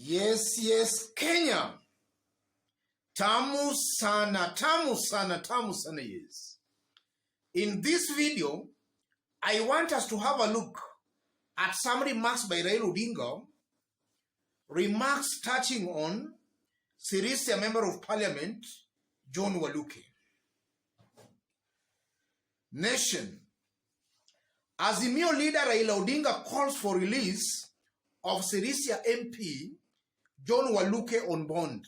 Yes, Kenya. Tamu sana, yes. In this video, I want us to have a look at some remarks by Raila Odinga, remarks touching on Sirisia Member of Parliament, John Waluke. Nation. Azimio leader Raila Odinga calls for release of Sirisia MP, John Waluke on bond.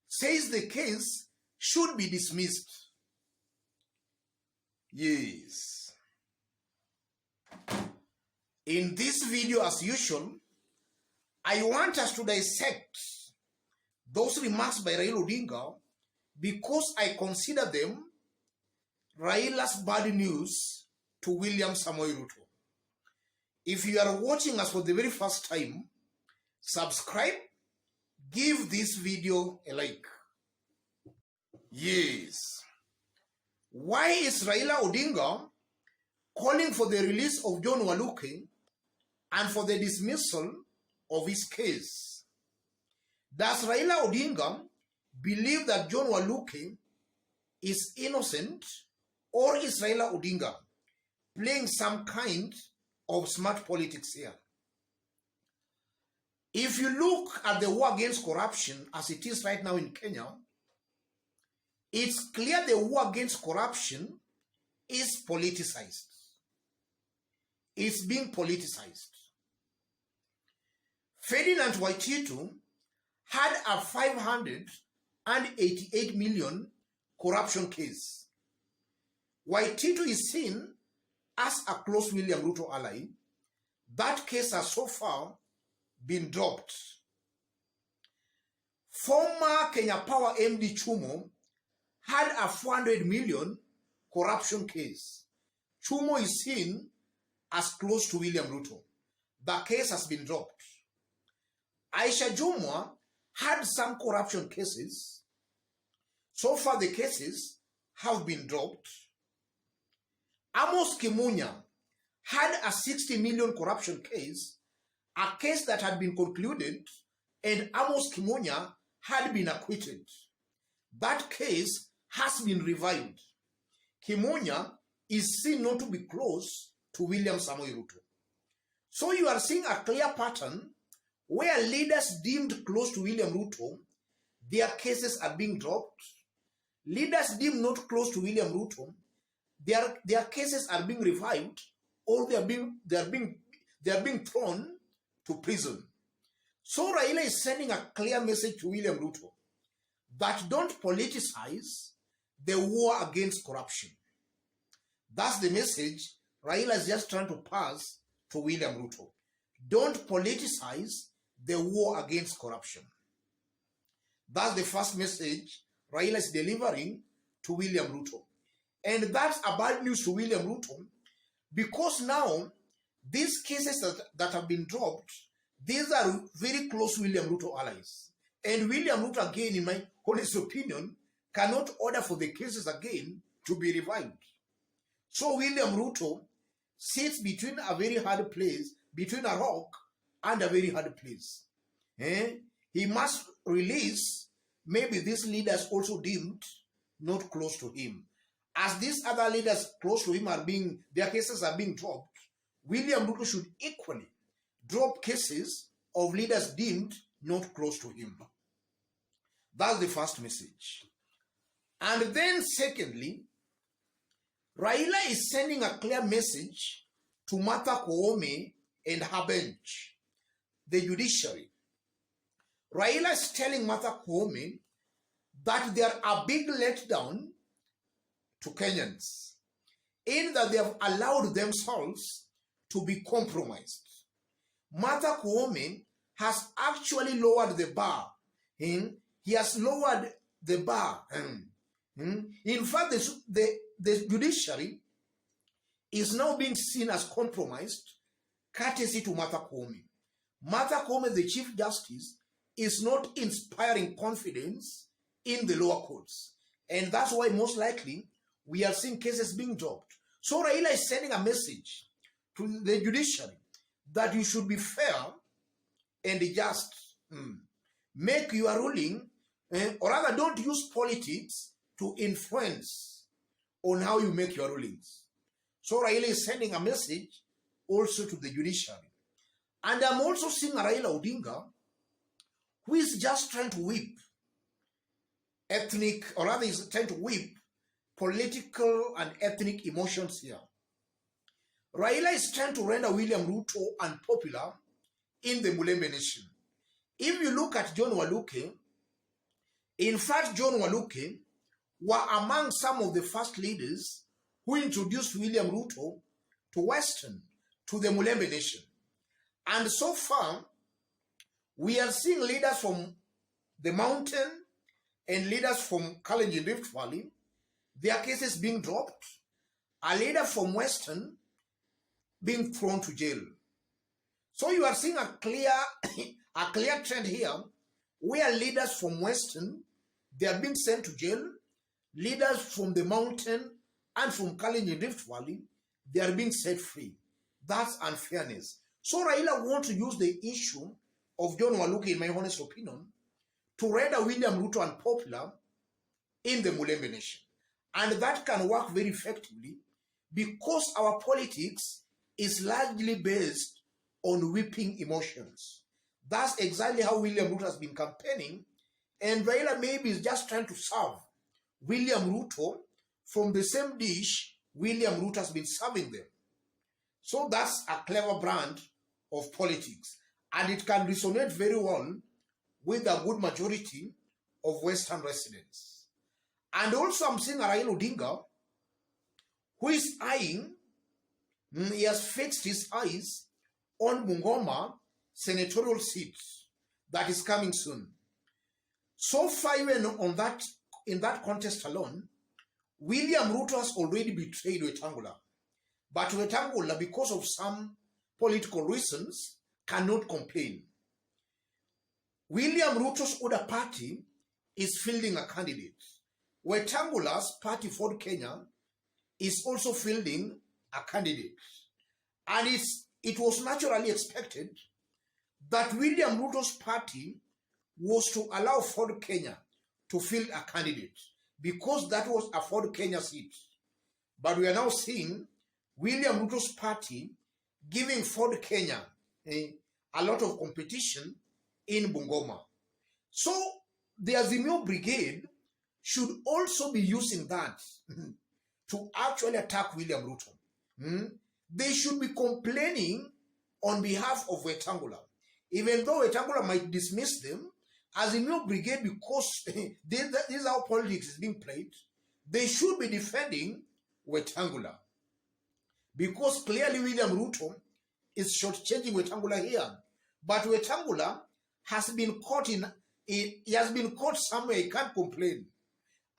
Says the case should be dismissed. Yes. In this video, as usual, I want us to dissect those remarks by Raila Odinga because I consider them Raila's bad news to William Ruto. If you are watching us for the very first time, subscribe, give this video a like. Yes. Why is Raila Odinga calling for the release of John Waluke and for the dismissal of his case? Does Raila Odinga believe that John Waluke is innocent, or is Raila Odinga playing some kind of smart politics here? If you look at the war against corruption as it is right now in Kenya, it's clear the war against corruption is politicized. It's being politicized. Ferdinand Waititu had a 588 million corruption case. Waititu is seen as a close William Ruto ally. That case has so far been dropped. Former Kenya Power MD Chumo had a 400 million corruption case. Chumo is seen as close to William Ruto. The case has been dropped. Aisha Jumwa had some corruption cases. So far the cases have been dropped. Amos Kimunya had a 60 million corruption case, a case that had been concluded, and Amos Kimunya had been acquitted. That case has been revived. Kimunya is seen not to be close to William Ruto. So you are seeing a clear pattern where leaders deemed close to William Ruto, their cases are being dropped. Leaders deemed not close to William Ruto, their cases are being revived, or they are being thrown to prison. So Raila is sending a clear message to William Ruto that don't politicize the war against corruption. That's the message Raila is just trying to pass to William Ruto. Don't politicize the war against corruption. That's the first message Raila is delivering to William Ruto. And that's a bad news to William Ruto, because now these cases that have been dropped, these are very close William Ruto allies. And William Ruto, again, in my honest opinion, cannot order for the cases again to be revived. So William Ruto sits between a very hard place, between a rock and a very hard place. He must release maybe these leaders also deemed not close to him. As these other leaders close to him their cases are being dropped, William Ruto should equally drop cases of leaders deemed not close to him. That's the first message. And then secondly, Raila is sending a clear message to Martha Koome and her bench, the judiciary. Raila is telling Martha Koome that they are a big letdown to Kenyans, in that they have allowed themselves to be compromised. Martha Koome has actually lowered the bar. He has lowered the bar. In fact, the judiciary is now being seen as compromised, courtesy to Martha Koome. Martha Koome, the Chief Justice, is not inspiring confidence in the lower courts. And that's why most likely we are seeing cases being dropped. So Raila is sending a message to the judiciary that you should be fair and just make your ruling, or rather don't use politics to influence on how you make your rulings. So Raila is sending a message also to the judiciary. And I'm also seeing a Raila Odinga who is just trying to whip ethnic, or rather is trying to whip political and ethnic emotions here. Raila is trying to render William Ruto unpopular in the Mulembe nation. If you look at John Waluke, in fact, John Waluke were among some of the first leaders who introduced William Ruto to Western, to the Mulembe nation. And so far, we are seeing leaders from the mountain and leaders from Kalenjin Rift Valley, their cases being dropped, a leader from Western being thrown to jail. So you are seeing a clear trend here where leaders from Western, they are being sent to jail. Leaders from the mountain and from Kalenjin Rift Valley, they are being set free. That's unfairness. So Raila wants to use the issue of John Waluke, in my honest opinion, to render William Ruto unpopular in the Mulembe nation. And that can work very effectively because our politics is largely based on whipping emotions. That's exactly how William Ruto has been campaigning, and Raila maybe is just trying to serve William Ruto from the same dish William Ruto has been serving them. So that's a clever brand of politics, and it can resonate very well with a good majority of Western residents. And also I'm seeing a Raila Odinga who is eyeing, he has fixed his eyes on Bungoma senatorial seat that is coming soon. So far, even in that contest alone, William Ruto has already betrayed Wetangula. But Wetangula, because of some political reasons, cannot complain. William Ruto's other party is fielding a candidate. Wetangula's party, Ford Kenya, is also fielding a candidate. And it was naturally expected that William Ruto's party was to allow Ford Kenya to field a candidate because that was a Ford Kenya seat. But we are now seeing William Ruto's party giving Ford Kenya a lot of competition in Bungoma. So the Azimio Brigade should also be using that to actually attack William Ruto. They should be complaining on behalf of Wetangula. Even though Wetangula might dismiss them, Azimio Brigade, because this is how politics is being played, they should be defending Wetangula. Because clearly William Ruto is shortchanging Wetangula here. But Wetangula has been caught somewhere, he can't complain.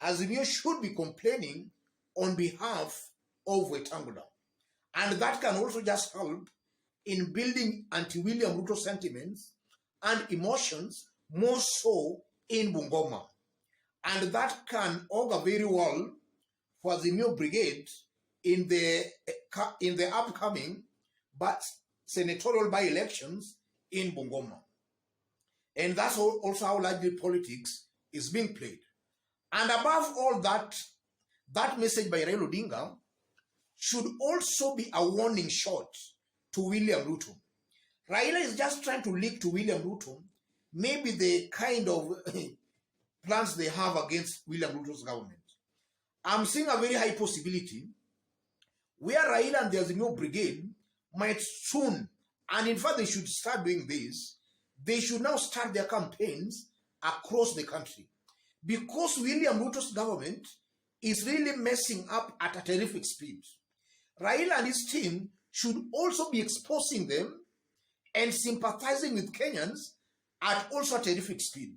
Azimio should be complaining on behalf of Wetangula. And that can also just help in building anti-William Ruto sentiments and emotions, more so in Bungoma. And that can augur very well for the new brigade in the upcoming senatorial by-elections in Bungoma. And that's also how largely politics is being played. And above all that message by Raila Odinga should also be a warning shot to William Ruto. Raila is just trying to leak to William Ruto maybe the kind of plans they have against William Ruto's government. I'm seeing a very high possibility where Raila and the Azimio Brigade might soon, and in fact they should start doing this, they should now start their campaigns across the country. Because William Ruto's government is really messing up at a terrific speed. Raila and his team should also be exposing them and sympathizing with Kenyans at also a terrific speed.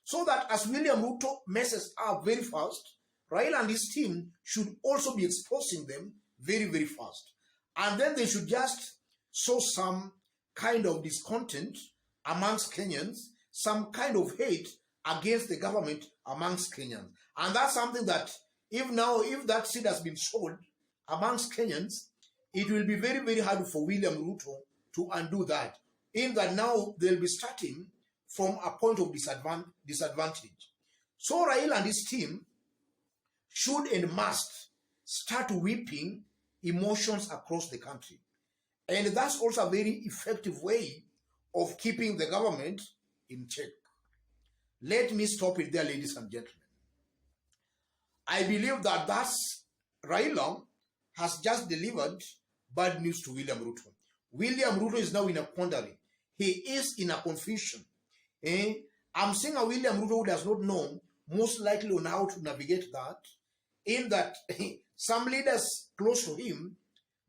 So that as William Ruto messes up very fast, Raila and his team should also be exposing them very, very fast. And then they should just sow some kind of discontent amongst Kenyans, some kind of hate against the government amongst Kenyans. And that's something that if that seed has been sowed amongst Kenyans, it will be very, very hard for William Ruto to undo that. In that now they'll be starting from a point of disadvantage. So Raila and his team should and must start whipping emotions across the country. And that's also a very effective way of keeping the government in check. Let me stop it there, ladies and gentlemen. I believe that thus Raila has just delivered bad news to William Ruto. William Ruto is now in a quandary. He is in a confusion. I'm saying a William Ruto who does not know most likely on how to navigate that, in that some leaders close to him,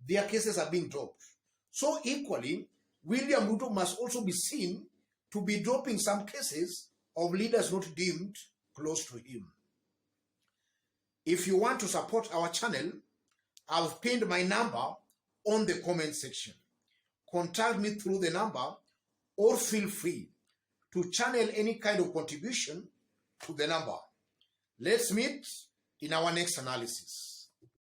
their cases are being dropped. So equally, William Ruto must also be seen to be dropping some cases of leaders not deemed close to him. If you want to support our channel, I've pinned my number on the comment section. Contact me through the number or feel free to channel any kind of contribution to the number. Let's meet in our next analysis.